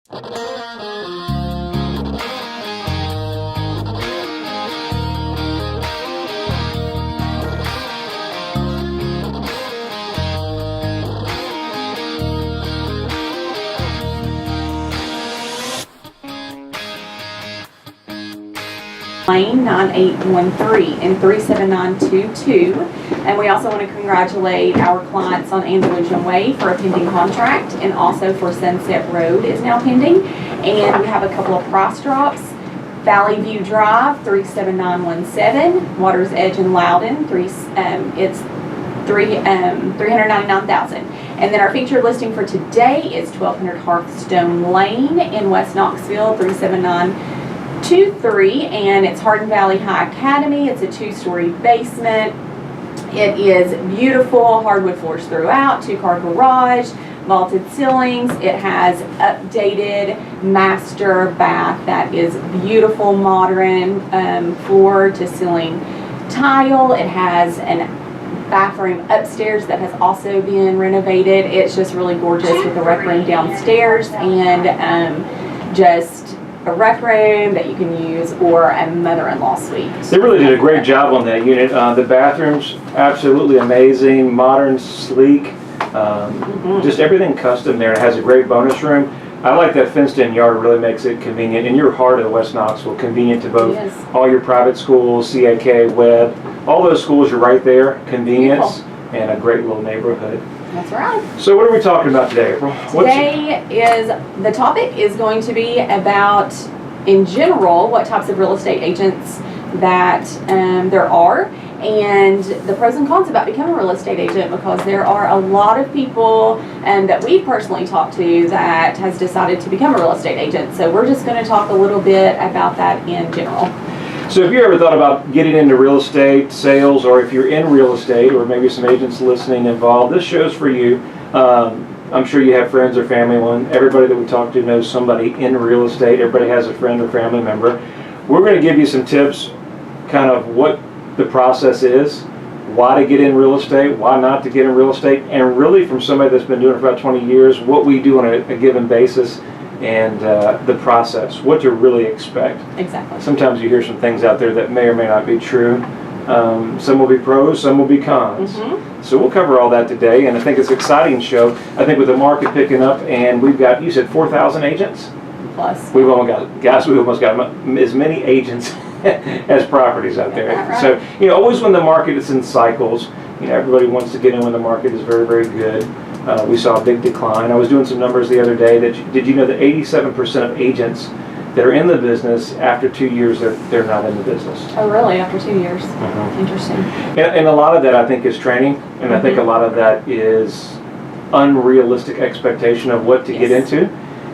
Lane 9813 and 37922. And we also want to congratulate our clients on Andalusian Way for a pending contract, and also for Sunset Road is now pending. And we have a couple of price drops. Valley View Drive 37917, Water's Edge in Loudon, it's $399,000. And then our featured listing for today is 1200 Hearthstone Lane in West Knoxville, 37923, and it's Hardin Valley High Academy. It's a 2-story basement. It is beautiful, hardwood floors throughout, 2-car garage, vaulted ceilings. It has updated master bath that is beautiful, modern, floor to ceiling tile. It has an bathroom upstairs that has also been renovated. It's just really gorgeous, with a rec room downstairs and just a rec room that you can use, or a mother-in-law suite. They really did a great job on that unit. The bathrooms, absolutely amazing, modern, sleek, just everything custom there. It has a great bonus room. I like that fenced-in yard. Really makes it convenient. In your heart of West Knoxville, convenient to both all your private schools, CAK, Webb, all those schools are right there. Convenience. Beautiful. And a great little neighborhood. That's right. So what are we talking about today, April? The topic is going to be about, in general, what types of real estate agents that there are, and the pros and cons about becoming a real estate agent, because there are a lot of people that we've personally talked to that has decided to become a real estate agent. So we're just going to talk a little bit about that in general. So if you ever thought about getting into real estate sales, or if you're in real estate, or maybe some agents listening involved, this show's for you. I'm sure you have friends or family. Everybody that we talk to knows somebody in real estate. Everybody has a friend or family member. We're going to give you some tips, kind of what the process is, why to get in real estate, why not to get in real estate, and really from somebody that's been doing it for about 20 years, what we do on a given basis, and the process, what to really expect. Exactly. Sometimes you hear some things out there that may or may not be true. Some will be pros, some will be cons. So we'll cover all that today, and I think it's an exciting show. I think with the market picking up, and we've got, you said 4,000 agents? Plus. We've almost got as many agents as properties out there. Right. So, always when the market is in cycles, everybody wants to get in when the market is very, very good. We saw a big decline. I was doing some numbers the other day. Did you know that 87% of agents that are in the business, after 2 years, they're not in the business? Oh, really? After 2 years? Interesting. And a lot of that, I think, is training, and I think a lot of that is unrealistic expectation of what to get into.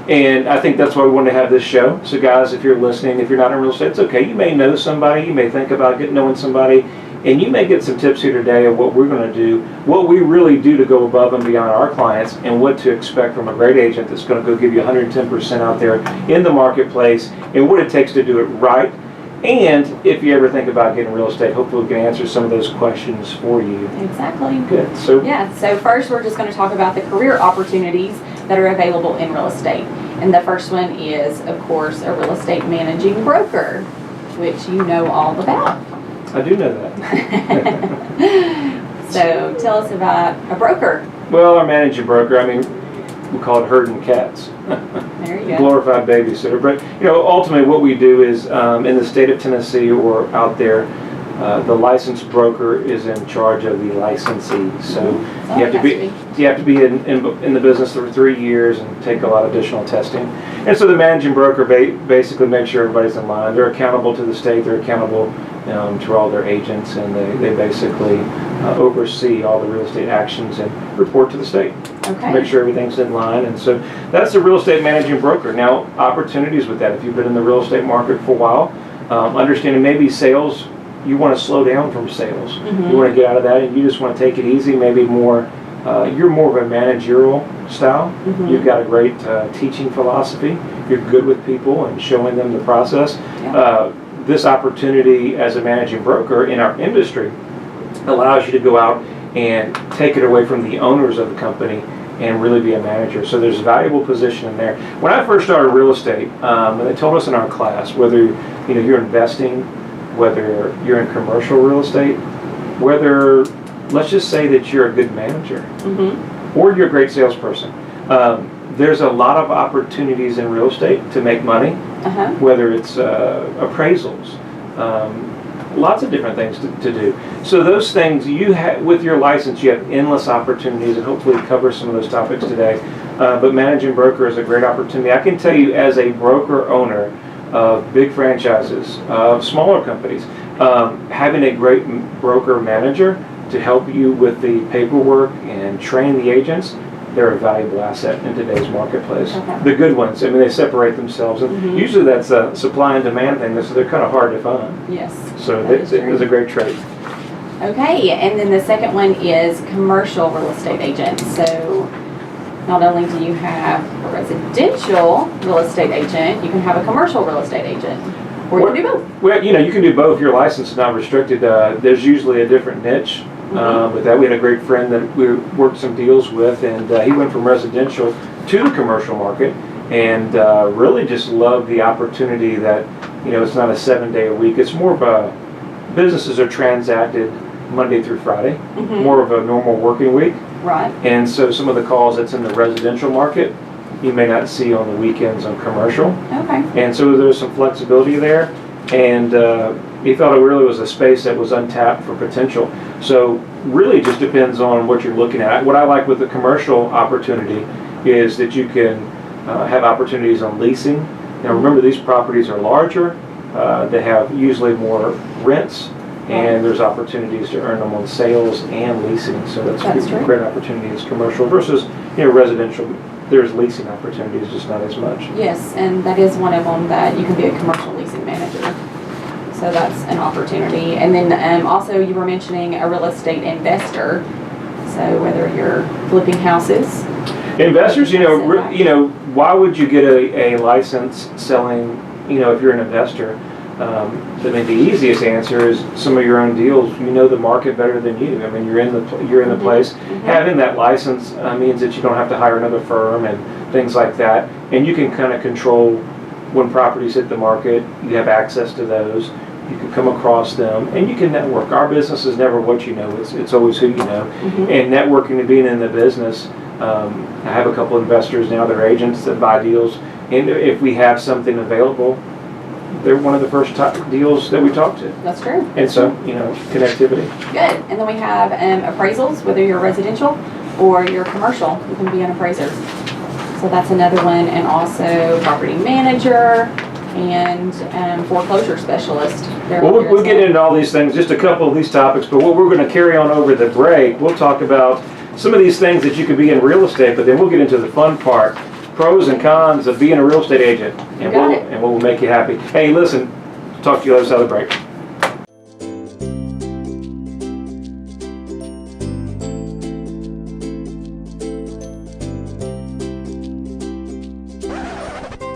And I think that's why we want to have this show. So guys, if you're listening, if you're not in real estate, it's okay. You may know somebody, you may think about knowing somebody, and you may get some tips here today of what we're going to do, what we really do to go above and beyond our clients, and what to expect from a great agent that's going to go give you 110% out there in the marketplace, and what it takes to do it right. And if you ever think about getting real estate, hopefully we can answer some of those questions for you. Exactly. Good. So first we're just going to talk about the career opportunities that are available in real estate. And the first one is, of course, a real estate managing broker, which you know all about. I do know that. So tell us about a broker. Well, our managing broker, we call it herding cats. There you go. Glorified babysitter. But, ultimately what we do is in the state of Tennessee or out there, the licensed broker is in charge of the licensee. So you have to be in the business for 3 years and take a lot of additional testing. And so the managing broker basically makes sure everybody's in line. They're accountable to the state. They're accountable to all their agents, and they basically oversee all the real estate actions and report to the state. Okay. Make sure everything's in line. And so that's the real estate managing broker. Now, opportunities with that. If you've been in the real estate market for a while, understanding maybe sales, you want to slow down from sales. You want to get out of that, and you just want to take it easy, maybe more, you're more of a managerial style. You've got a great teaching philosophy. You're good with people and showing them the process. This opportunity as a managing broker in our industry allows you to go out and take it away from the owners of the company and really be a manager. So there's a valuable position in there. When I first started real estate, when they told us in our class, whether you're investing, whether you're in commercial real estate, whether, let's just say that you're a good manager, or you're a great salesperson, there's a lot of opportunities in real estate to make money, whether it's appraisals, lots of different things to do. So those things, with your license, you have endless opportunities, and hopefully cover some of those topics today. But managing broker is a great opportunity. I can tell you, as a broker owner of big franchises, of smaller companies, having a great broker manager to help you with the paperwork and train the agents, they're a valuable asset in today's marketplace. The good ones, I mean, they separate themselves, and usually that's a supply and demand thing, so they're kind of hard to find. Yes. So it is a great trade. Okay, and then the second one is commercial real estate agent. So not only do you have a residential real estate agent, you can have a commercial real estate agent. Or you can do both. Well, you can do both. Your license is not restricted. There's usually a different niche with that. We had a great friend that we worked some deals with, and he went from residential to the commercial market, and really just loved the opportunity that, it's not a 7-day a week. It's more of a, businesses are transacted Monday through Friday, more of a normal working week. Right. And so some of the calls that's in the residential market, you may not see on the weekends on commercial. Okay. And so there's some flexibility there, and he thought it really was a space that was untapped for potential. So really just depends on what you're looking at. What I like with the commercial opportunity is that you can have opportunities on leasing. Now remember, these properties are larger, they have usually more rents, and there's opportunities to earn them on sales and leasing. So that's a great opportunity as commercial versus residential. There's leasing opportunities, just not as much. Yes, and that is one of them, that you can be a commercial leasing manager. So that's an opportunity. And then also you were mentioning a real estate investor. So whether you're flipping houses. Investors, why would you get a license selling, if you're an investor? I mean, the easiest answer is some of your own deals. You know the market better than you. I mean, you're in the place. Having that license means that you don't have to hire another firm and things like that, and you can kind of control when properties hit the market. You have access to those. You can come across them, and you can network. Our business is never what you know; it's always who you know. And networking and being in the business. I have a couple investors now. They're agents that buy deals, and if we have something available, they're one of the first deals that we talk to. That's true. And so, connectivity. Good. And then we have appraisals, whether you're residential or you're commercial, you can be an appraiser. So that's another one. And also property manager and foreclosure specialist. We'll get into all these things, just a couple of these topics, but what we're going to carry on over the break, we'll talk about some of these things that you could be in real estate, but then we'll get into the fun part. Pros and cons of being a real estate agent, and what will make you happy. Hey, listen, talk to you on the other side of the break.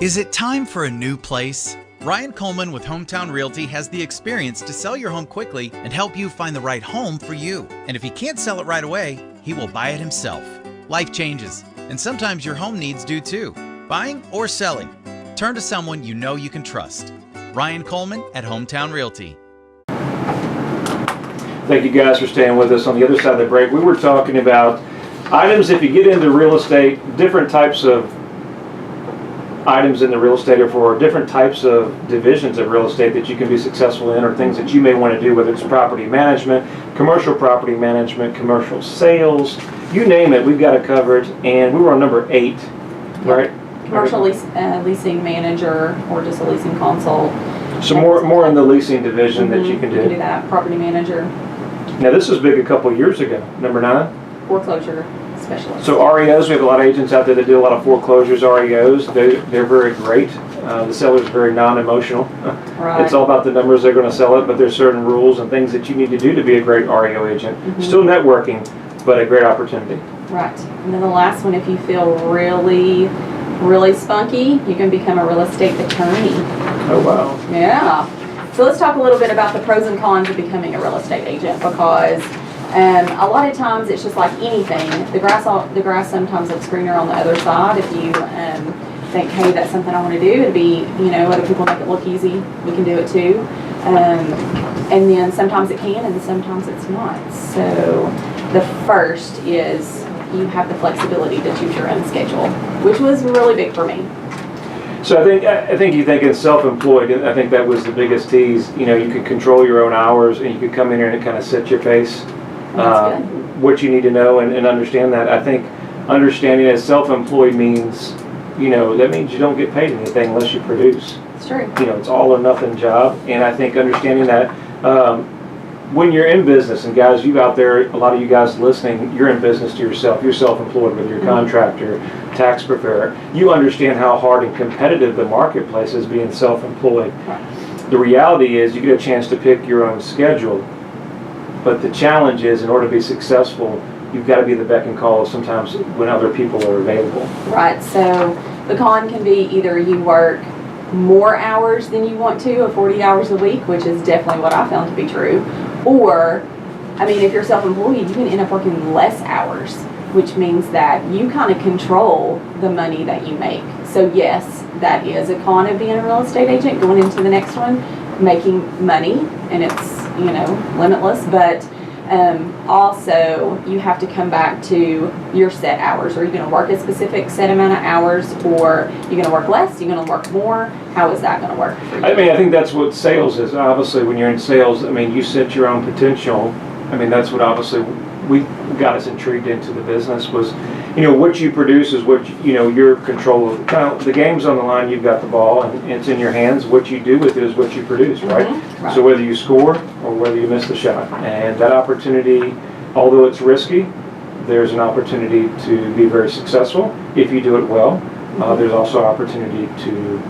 Is it time for a new place? Ryan Coleman with Hometown Realty has the experience to sell your home quickly and help you find the right home for you. And if he can't sell it right away, he will buy it himself. Life changes, and sometimes your home needs do too. Buying or selling, turn to someone you know you can trust. Ryan Coleman at Hometown Realty. Thank you guys for staying with us. On the other side of the break, we were talking about items if you get into real estate, different types of items in the real estate, or for different types of divisions of real estate that you can be successful in, or things that you may want to do, whether it's property management, commercial property management, commercial sales, you name it, we've got it covered. And we were on number 8, right? Commercial leasing manager, or just a leasing consult. So more in the leasing division that you can do. You can do that. Property manager. Now this was big a couple of years ago. Number 9. Foreclosure specialist. So REOs, we have a lot of agents out there that do a lot of foreclosures, REOs. They're very great. The seller's very non-emotional. Right. It's all about the numbers they're going to sell it, but there's certain rules and things that you need to do to be a great REO agent. Still networking, but a great opportunity. Right. And then the last one, if you feel really spunky, you can become a real estate attorney. Oh, wow. Yeah. So let's talk a little bit about the pros and cons of becoming a real estate agent, because A lot of times it's just like anything. The grass sometimes looks greener on the other side. If you think, hey, that's something I want to do, it'd be, other people make it look easy. We can do it too. And then sometimes it can and sometimes it's not. So the first is you have the flexibility to choose your own schedule, which was really big for me. So I think you think in self-employed, I think that was the biggest tease. You could control your own hours and you could come in here and it kind of set your pace. What you need to know and understand that. I think understanding that self-employed means, that means you don't get paid anything unless you produce. It's true. It's all or nothing job. And I think understanding that when you're in business, and guys, you out there, a lot of you guys listening, you're in business to yourself. You're self-employed with your contractor, tax preparer. You understand how hard and competitive the marketplace is being self-employed. Right. The reality is you get a chance to pick your own schedule. But the challenge is, in order to be successful, you've got to be the beck and call sometimes when other people are available. Right, so the con can be either you work more hours than you want to, or 40 hours a week, which is definitely what I found to be true. Or, if you're self-employed, you can end up working less hours, which means that you kind of control the money that you make. So yes, that is a con of being a real estate agent, going into the next one, making money, and it's, limitless, but also you have to come back to your set hours. Are you going to work a specific set amount of hours, or you're going to work less, you're going to work more? How is that going to work for you? I think that's what sales is. Obviously, when you're in sales, you set your own potential. That's what obviously we got us intrigued into the business was, what you produce is what, your control of. Kind of the game's on the line, you've got the ball, and it's in your hands. What you do with it is what you produce, right? Mm-hmm. Right. So whether you score or whether you miss the shot. And that opportunity, although it's risky, there's an opportunity to be very successful. If you do it well, there's also opportunity to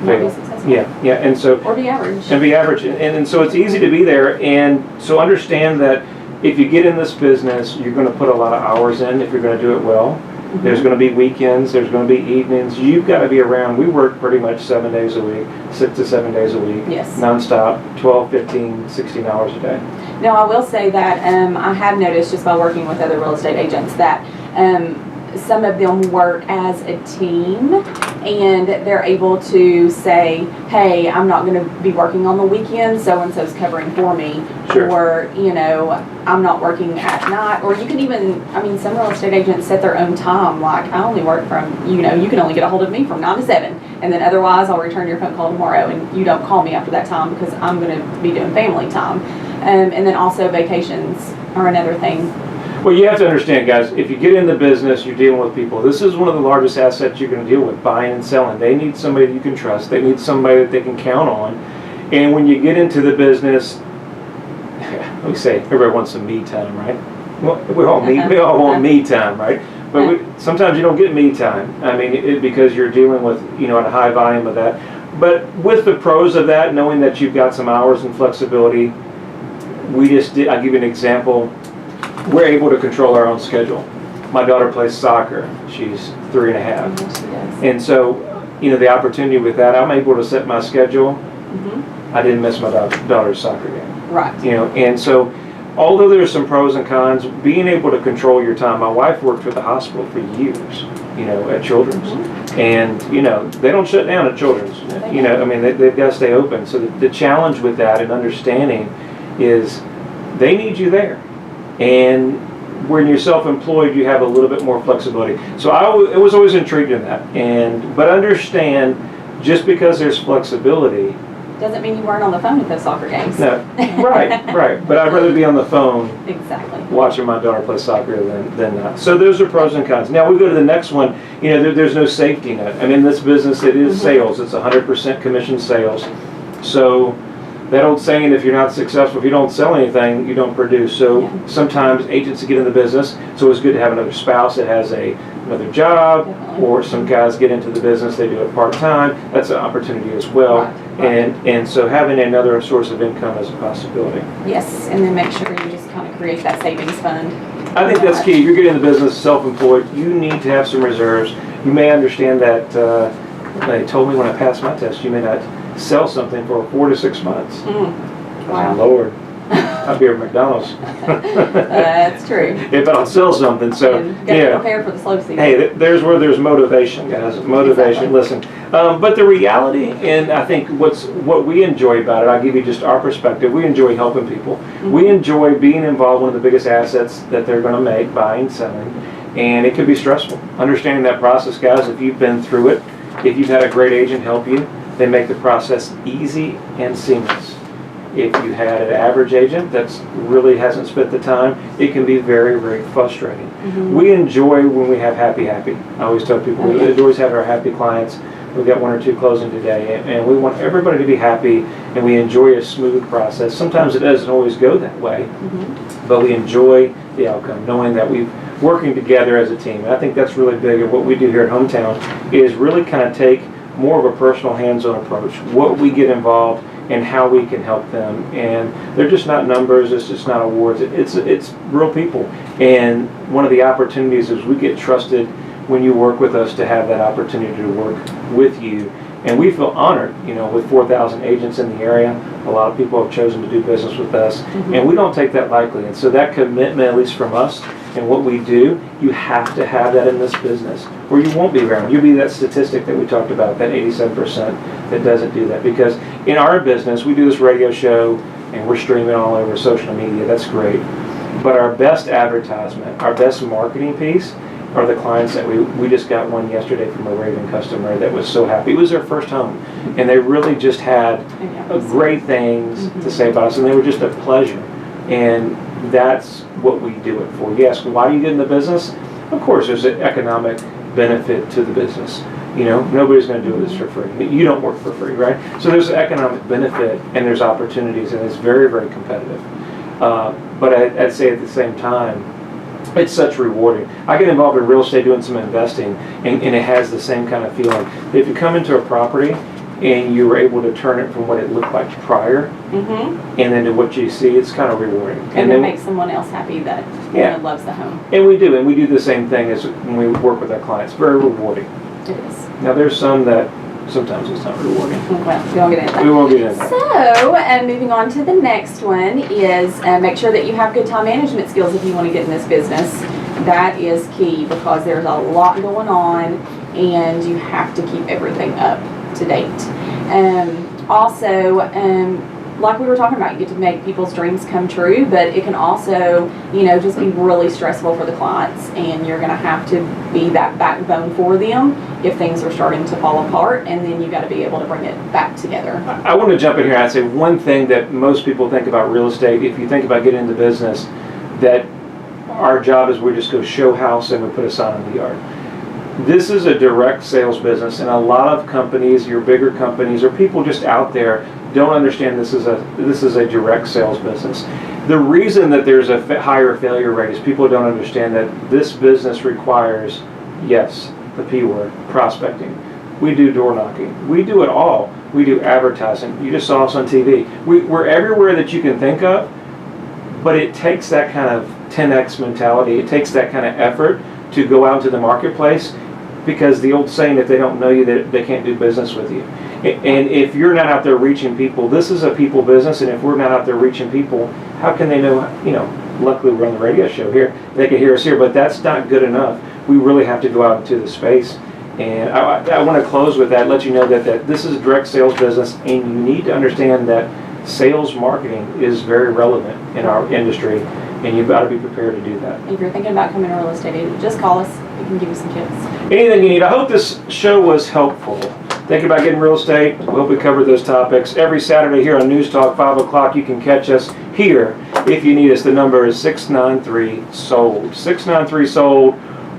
fail. Be successful. Yeah, and so. Or be average. And be average. And so it's easy to be there. And so understand that if you get in this business, you're going to put a lot of hours in if you're going to do it well. Mm-hmm. There's going to be weekends, there's going to be evenings. You've got to be around. We work pretty much 7 days a week, 6 to 7 days a week. Yes. Nonstop, 12, 15, 16 hours a day. Now, I will say that I have noticed just by working with other real estate agents that some of them work as a team, and they're able to say, hey, I'm not going to be working on the weekend, so-and-so's covering for me. Sure. Or, I'm not working at night. Or you can even, some real estate agents set their own time. Like, I only work from, you can only get a hold of me from 9 to 7. And then otherwise, I'll return your phone call tomorrow, and you don't call me after that time because I'm going to be doing family time. And then also vacations are another thing. Well, you have to understand, guys, if you get in the business, you're dealing with people. This is one of the largest assets you're going to deal with, buying and selling. They need somebody you can trust. They need somebody that they can count on. And when you get into the business, we say everybody wants some me time, right? Well, we all want me time, right? But sometimes you don't get me time. Because you're dealing with, a high volume of that. But with the pros of that, knowing that you've got some hours and flexibility, I'll give you an example. We're able to control our own schedule. My daughter plays soccer. She's 3 and a half. Yes, she does. And so, the opportunity with that, I'm able to set my schedule. Mm-hmm. I didn't miss my daughter's soccer game. Right. And so, although there's some pros and cons, being able to control your time. My wife worked with the hospital for years, at Children's. Mm-hmm. And, they don't shut down at Children's. They've got to stay open. So the challenge with that and understanding is they need you there. And when you're self-employed, you have a little bit more flexibility. So I was always intrigued in that. But understand, just because there's flexibility doesn't mean you weren't on the phone at those soccer games. No, right. But I'd rather be on the phone exactly watching my daughter play soccer than not. So those are pros and cons. Now we go to the next one. There's no safety net. In this business, it is sales. It's 100% commission sales. So that old saying, if you're not successful, if you don't sell anything, you don't produce. So sometimes agents get in the business, so it's good to have another spouse that has another job. Definitely. Or some guys get into the business, they do it part-time. That's an opportunity as well. Right. And so having another source of income is a possibility. Yes, and then make sure you just kind of create that savings fund. I think that's key. If you're getting in the business self-employed, you need to have some reserves. You may understand that, they told me when I passed my test, you may not sell something for 4 to 6 months. Wow. Lord. I'll be at McDonald's. That's true. If I don't sell something, so And get prepared for the slow season. Hey, there's where there's motivation, guys. Motivation. Listen, but the reality, and I think what we enjoy about it, I'll give you just our perspective. We enjoy helping people. We enjoy being involved. One of the biggest assets that they're going to make, buying, selling, and it can be stressful. Understanding that process, guys. If you've been through it, if you've had a great agent help you, they make the process easy and seamless. If you had an average agent that really hasn't spent the time, it can be very, very frustrating. We enjoy when we have happy. I always tell people we always have our happy clients. We've got 1 or 2 closing today, and we want everybody to be happy, and we enjoy a smooth process. Sometimes it doesn't always go that way, but we enjoy the outcome, knowing that we're working together as a team. And I think that's really big, and what we do here at Hometown is really kind of take more of a personal hands-on approach, what we get involved and how we can help them. And they're just not numbers, it's just not awards, it's real people. And one of the opportunities is we get trusted when you work with us to have that opportunity to work with you. And we feel honored, with 4,000 agents in the area. A lot of people have chosen to do business with us, and we don't take that lightly. And so that commitment, at least from us, and what we do, you have to have that in this business, or you won't be around. You'll be that statistic that we talked about, that 87% that doesn't do that. Because in our business, we do this radio show, and we're streaming all over social media. That's great. But our best advertisement, our best marketing piece, are the clients that we just got one yesterday from a Raven customer that was so happy. It was their first home, and they really just had great things to say about us, and they were just a pleasure. And that's what we do it for. You ask, why do you get in the business? Of course, there's an economic benefit to the business. Nobody's going to do this for free. You don't work for free, right? So there's an economic benefit, and there's opportunities, and it's very, very competitive. But I'd say at the same time, it's such rewarding. I get involved in real estate doing some investing, and it has the same kind of feeling. If you come into a property and you were able to turn it from what it looked like prior and then to what you see, it's kind of rewarding. And then make someone else happy that loves the home. And we do the same thing as when we work with our clients. Very rewarding. It is. Now there's some that sometimes it's not rewarding. Well, we won't get into that. We won't get into that. So, moving on to the next one is make sure that you have good time management skills if you want to get in this business. That is key because there's a lot going on and you have to keep everything up to date. Also, like we were talking about, you get to make people's dreams come true, but it can also, just be really stressful for the clients, and you're going to have to be that backbone for them if things are starting to fall apart, and then you got to be able to bring it back together. I want to jump in here. I'd say one thing that most people think about real estate, if you think about getting into business, that our job is we just go show house and we put a sign in the yard. This is a direct sales business, and a lot of companies, your bigger companies, or people just out there don't understand this is a direct sales business. The reason that there's a higher failure rate is people don't understand that this business requires, yes, the P word, prospecting. We do door knocking. We do it all. We do advertising. You just saw us on TV. We're everywhere that you can think of, but it takes that kind of 10x mentality. It takes that kind of effort to go out to the marketplace, because the old saying, if they don't know you, they can't do business with you. And if you're not out there reaching people, this is a people business, and if we're not out there reaching people, how can they know? Luckily we're on the radio show here. They can hear us here, but that's not good enough. We really have to go out into the space. And I want to close with that, let you know that this is a direct sales business, and you need to understand that sales marketing is very relevant in our industry, and you've got to be prepared to do that. If you're thinking about coming to real estate agent, just call us. We can give you some tips. Anything you need. I hope this show was helpful. Thinking about getting real estate, we hope we covered those topics. Every Saturday here on News Talk, 5 o'clock, you can catch us here. If you need us, the number is 693-SOLD. 693-SOLD,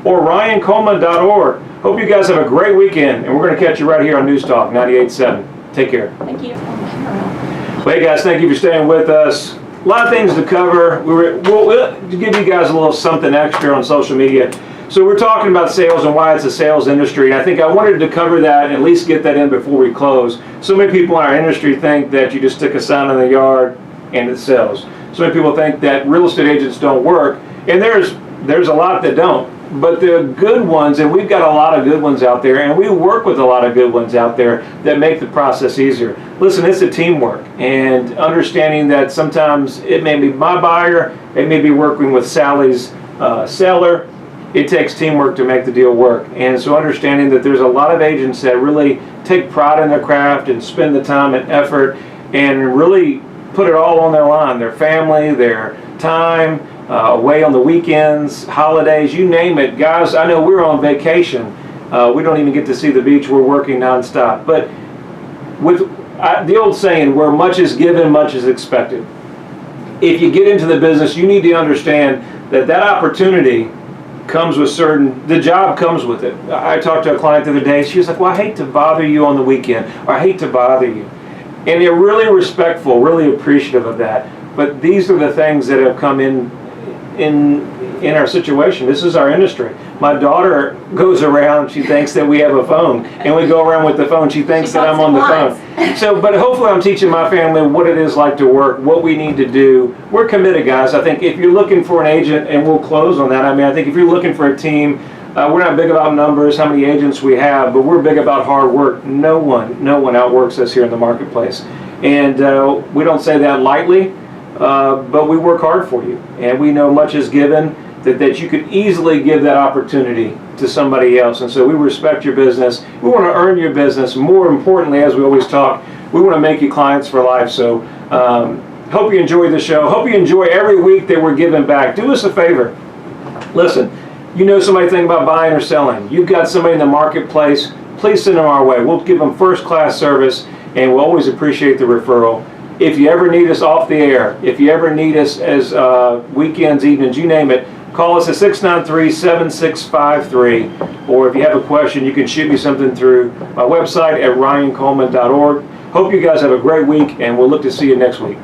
or RyanColeman.org. Hope you guys have a great weekend, and we're going to catch you right here on News Talk 98.7. Take care. Thank you. Well, hey guys, thank you for staying with us. A lot of things to cover. We'll give you guys a little something extra on social media. So we're talking about sales and why it's a sales industry. And I think I wanted to cover that and at least get that in before we close. So many people in our industry think that you just stick a sign in the yard and it sells. So many people think that real estate agents don't work. And there's a lot that don't. But the good ones, and we've got a lot of good ones out there, and we work with a lot of good ones out there that make the process easier. Listen, it's a teamwork, and understanding that sometimes it may be my buyer, it may be working with Sally's seller. It takes teamwork to make the deal work. And so understanding that there's a lot of agents that really take pride in their craft and spend the time and effort and really put it all on their line, their family, their time, away on the weekends, holidays, you name it. Guys, I know we're on vacation. We don't even get to see the beach. We're working nonstop. But with the old saying, where much is given, much is expected. If you get into the business, you need to understand that that opportunity comes with the job comes with it. I talked to a client the other day. She was like, well, I hate to bother you on the weekend, or I hate to bother you. And they're really respectful, really appreciative of that. But these are the things that have come in our situation. This is our industry. My daughter goes around, she thinks that we have a phone, and we go around with the phone, she thinks that I'm on the phone. So, but hopefully I'm teaching my family what it is like to work, what we need to do. We're committed, guys. I think if you're looking for an agent, and we'll close on that, I mean, I think if you're looking for a team, we're not big about numbers, how many agents we have, but we're big about hard work. No one outworks us here in the marketplace. And we don't say that lightly, but we work hard for you. And we know much is given, that you could easily give that opportunity to somebody else. And so we respect your business. We want to earn your business. More importantly, as we always talk, we want to make you clients for life. So hope you enjoy the show. Hope you enjoy every week that we're giving back. Do us a favor. Listen, you know somebody thinking about buying or selling. You've got somebody in the marketplace. Please send them our way. We'll give them first-class service, and we'll always appreciate the referral. If you ever need us off the air, if you ever need us as weekends, evenings, you name it, call us at 693-7653. Or if you have a question, you can shoot me something through my website at ryancoleman.org. Hope you guys have a great week, and we'll look to see you next week.